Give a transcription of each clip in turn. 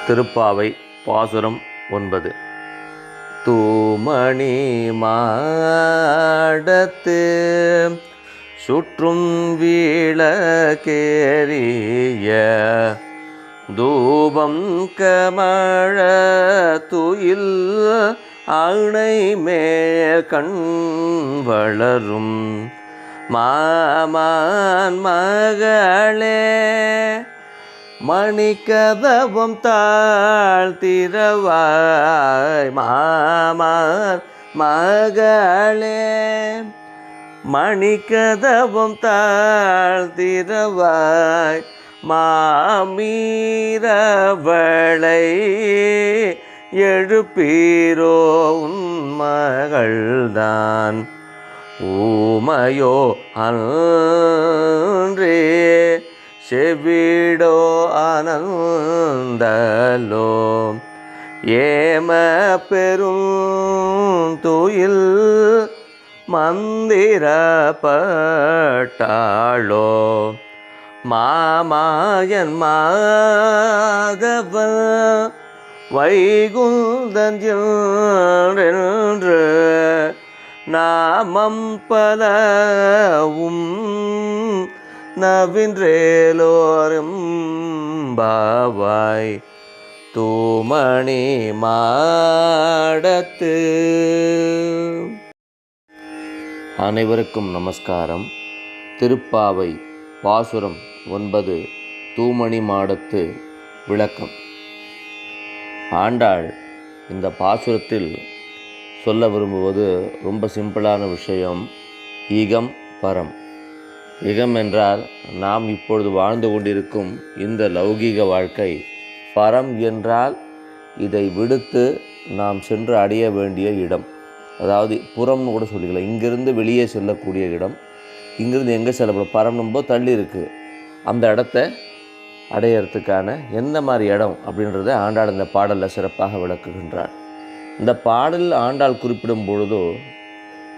திருப்பாவை பாசுரம் 9. தூமணி மாடத்து சுற்றும் வீழக்கேறிய தூபம் கமழ துயில் அணை மேல் கண் வளரும் மாமான் மகளே மணிக்கதவம் தாழ்த்திரவாய் மாமான் மகளே மணிக்கதவம் தாழ்த்திரவாய் மாமீரவளை எழுப்பீரோ உன் மகள்தான் ஊமையோ அன்றே செவிடோ ஆனந்தலோ ஏம பெரும் துயில் மந்திரப்பட்டாளோ மாமாயன் மாதவன் வைகுந்தன் என்று நாமம் பலவும் நவின்றேலோரும் பாவாய் தூமணி மாடத்து. அனைவருக்கும் நமஸ்காரம். திருப்பாவை பாசுரம் 9 தூமணி மாடத்து விளக்கம். ஆண்டாள் இந்த பாசுரத்தில் சொல்ல விரும்புவது ரொம்ப சிம்பிளான விஷயம். ஈகம் பரம். இகம் என்றால் நாம் இப்பொழுது வாழ்ந்து கொண்டிருக்கும் இந்த லௌகீக வாழ்க்கை. பரம் என்றால் இதை விடுத்து நாம் சென்று அடைய வேண்டிய இடம். அதாவது புறம்னு கூட சொல்லிக்கலாம். இங்கிருந்து வெளியே செல்லக்கூடிய இடம். இங்கிருந்து எங்கே செல்லப்படும்? பரம் ரொம்ப தள்ளி இருக்குது. அந்த இடத்த அடையிறதுக்கான எந்த மாதிரி இடம் அப்படின்றத ஆண்டாள் இந்த பாடலில் சிறப்பாக விளக்குகின்றார். இந்த பாடலில் ஆண்டாள் குறிப்பிடும் பொழுதோ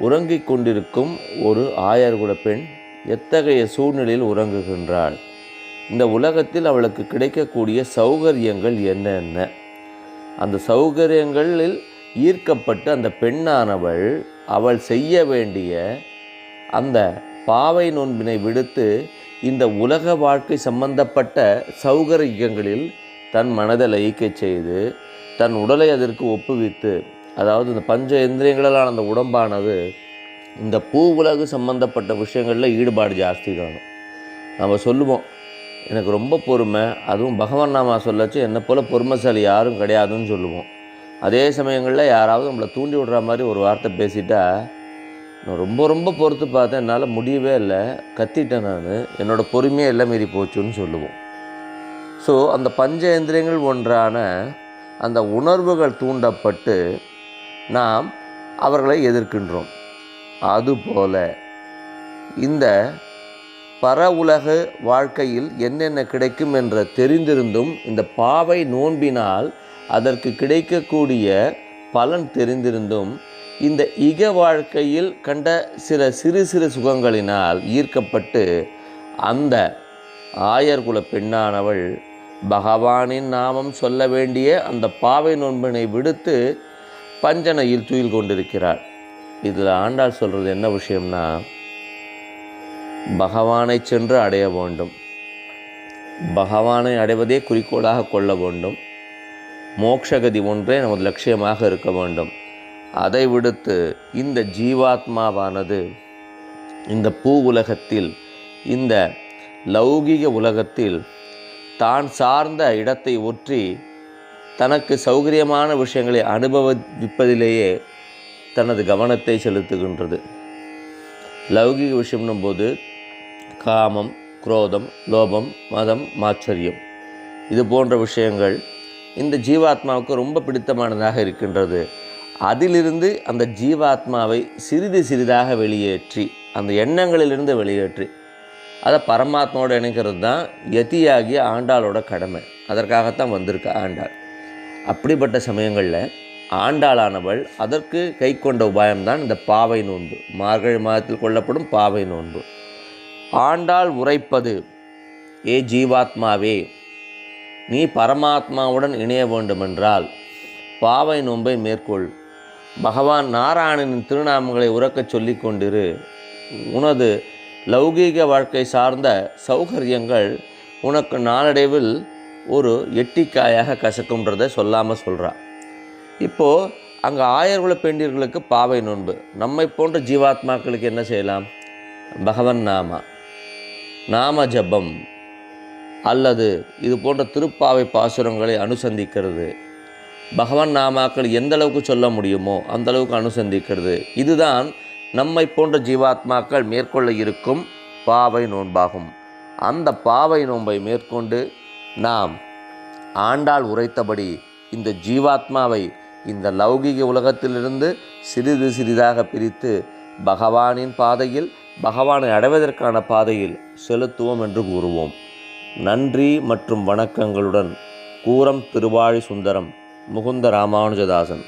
உறங்கிக் கொண்டிருக்கும் ஒரு ஆயர்குல பெண் எத்தகைய சூழ்நிலையில் உறங்குகின்றாள், இந்த உலகத்தில் அவளுக்கு கிடைக்கக்கூடிய சௌகரியங்கள் என்னென்ன, அந்த சௌகரியங்களில் ஈர்க்கப்பட்டு அந்த பெண்ணானவள் அவள் செய்ய வேண்டிய அந்த பாவை நோன்பினை விடுத்து இந்த உலக வாழ்க்கை சம்பந்தப்பட்ட சௌகரியங்களில் தன் மனதை லயிக்கச் செய்து தன் உடலை அதற்கு ஒப்புவித்து, அதாவது இந்த பஞ்ச இந்திரியங்களால் அந்த உடம்பானது இந்த பூ உலகு சம்பந்தப்பட்ட விஷயங்களில் ஈடுபாடு ஜாஸ்தி காணும். நம்ம சொல்லுவோம், எனக்கு ரொம்ப பொறுமை, அதுவும் பகவான் நாமா சொல்லச்சு என்னை போல் பொறுமைசாலி யாரும் கிடையாதுன்னு சொல்லுவோம். அதே சமயங்களில் யாராவது நம்மளை தூண்டி விடுற மாதிரி ஒரு வார்த்தை பேசிட்டா, நான் ரொம்ப பொறுத்து பார்த்தேன், என்னால் முடியவே இல்லை, கத்திட்டேன், நான் என்னோடய பொறுமையே எல்லாம் மீறி போச்சுன்னு சொல்லுவோம். ஸோ அந்த பஞ்ச இந்திரியங்கள் ஒன்றான அந்த உணர்வுகள் தூண்டப்பட்டு நாம் அவர்களை எதிர்க்கின்றோம். அதுபோல இந்த பர உலக வாழ்க்கையில் என்னென்ன கிடைக்கும் என்ற தெரிந்திருந்தும் இந்த பாவை நோன்பினால் அதற்கு கிடைக்கக்கூடிய பலன் தெரிந்திருந்தும் இந்த இக வாழ்க்கையில் கண்ட சில சிறு சுகங்களினால் ஈர்க்கப்பட்டு அந்த ஆயர்குல பெண்ணானவள் பகவானின் நாமம் சொல்ல வேண்டிய அந்த பாவை நோன்பினை விடுத்து பஞ்சனையில் துயில் கொண்டிருக்கிறாள். இதில் ஆண்டாள் சொல்கிறது என்ன விஷயம்னா, பகவானை சென்று அடைய வேண்டும், பகவானை அடைவதே குறிக்கோளாக கொள்ள வேண்டும், மோட்சகதி ஒன்றே நமது லட்சியமாக இருக்க வேண்டும். அதை விடுத்து இந்த ஜீவாத்மாவானது இந்த பூ உலகத்தில், இந்த லௌகிக உலகத்தில் தான் சார்ந்த இடத்தை ஒற்றி தனக்கு சௌகரியமான விஷயங்களை அனுபவிப்பதிலேயே தனது கவனத்தை செலுத்துகின்றது. லௌகிக விஷயம்னும் போது காமம், குரோதம், லோபம், மதம், மாச்சரியம், இது போன்ற விஷயங்கள் இந்த ஜீவாத்மாவுக்கு ரொம்ப பிடித்தமானதாக இருக்கின்றது. அதிலிருந்து அந்த ஜீவாத்மாவை சிறிதாக வெளியேற்றி, அந்த எண்ணங்களிலிருந்து வெளியேற்றி அதை பரமாத்மாவோடு இணைக்கிறது தான் யதியாகிய ஆண்டாளோட கடமை. அதற்காகத்தான் வந்திருக்க ஆண்டாள். அப்படிப்பட்ட சமயங்களில் ஆண்டாளானவள் அதற்கு கை கொண்ட உபாயம்தான் இந்த பாவை நோன்பு, மார்கழி மாதத்தில் கொள்ளப்படும் பாவை நோன்பு. ஆண்டாள் உரைப்பது, ஏ ஜீவாத்மாவே, நீ பரமாத்மாவுடன் இணைய வேண்டுமென்றால் பாவை நோன்பை மேற்கொள். பகவான் நாராயணனின் திருநாமங்களை உறக்கச் சொல்லிக் கொண்டிரு. உனது லௌகீக வாழ்க்கை சார்ந்த சௌகரியங்கள் உனக்கு நாளடைவில் ஒரு எட்டிக்காயாக கசக்கும்ன்றதை சொல்லாமல் சொல்கிறான். இப்போது அங்கே ஆயர்குல பெண்டிர்களுக்கு பாவை நோன்பு. நம்மை போன்ற ஜீவாத்மாக்களுக்கு என்ன செய்யலாம்? பகவன் நாம ஜபம் அல்லது இது போன்ற திருப்பாவை பாசுரங்களை அனுசந்திக்கிறது. பகவன் நாமாக்கள் எந்த அளவுக்கு சொல்ல முடியுமோ அந்த அளவுக்கு அனுசந்திக்கிறது. இதுதான் நம்மை போன்ற ஜீவாத்மாக்கள் மேற்கொள்ள இருக்கும் பாவை நோன்பாகும். அந்த பாவை நோன்பை மேற்கொண்டு நாம் ஆண்டாள் உரைத்தபடி இந்த ஜீவாத்மாவை இந்த லௌகிக உலகத்திலிருந்து சிறிது சிறிதாக பிரித்து பகவானின் பாதையில், பகவானை அடைவதற்கான பாதையில் செலுத்துவோம் என்று கூறுவோம். நன்றி மற்றும் வணக்கங்களுடன் கூரம் திருவாழி சுந்தரம், முகுந்த ராமானுஜதாசன்.